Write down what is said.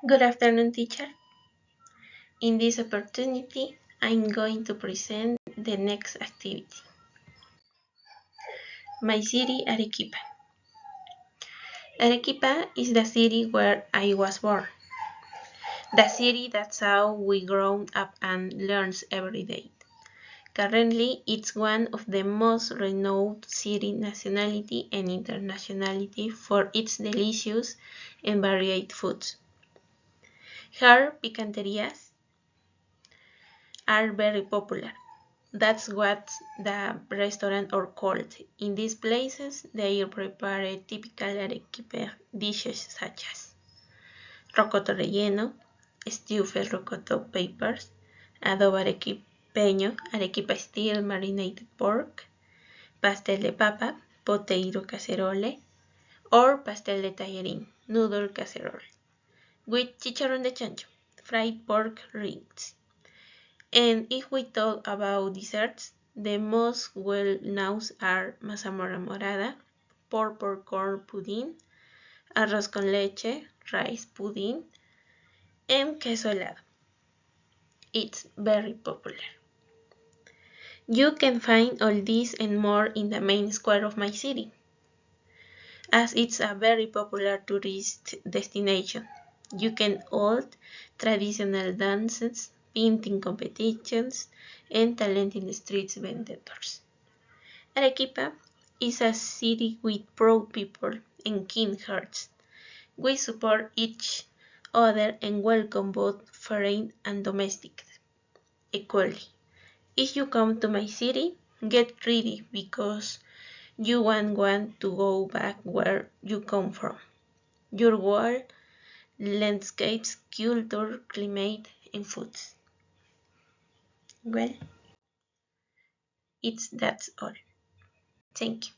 Good afternoon, teacher. In this opportunity, I'm going to present the next activity. My city, Arequipa. Arequipa is the city where I was born. The city that's how we grow up and learns every day. Currently, it's one of the most renowned city nationality and internationality for its delicious and varied foods. Her picanterias are very popular. That's what the restaurant are called. In these places, they prepare typical Arequipa dishes such as rocoto relleno, stuffed rocoto peppers, adobo arequipeño, arequipa style marinated pork, pastel de papa, potato casserole, or pastel de tallarín, noodle casserole, with chicharrón de chancho, fried pork rings. And if we talk about desserts, the most well-known are mazamorra morada, purple corn pudding, arroz con leche, rice pudding, and queso helado. It's very popular. You can find all this and more in the main square of my city, as it's a very popular tourist destination. You can hold traditional dances, painting competitions, and talented street vendors. Arequipa is a city with proud people and kind hearts. We support each other and welcome both foreign and domestic equally. If you come to my city, get ready because you won't want to go back where you come from. Your world, landscapes, culture, climate, and foods. Well, that's all. Thank you.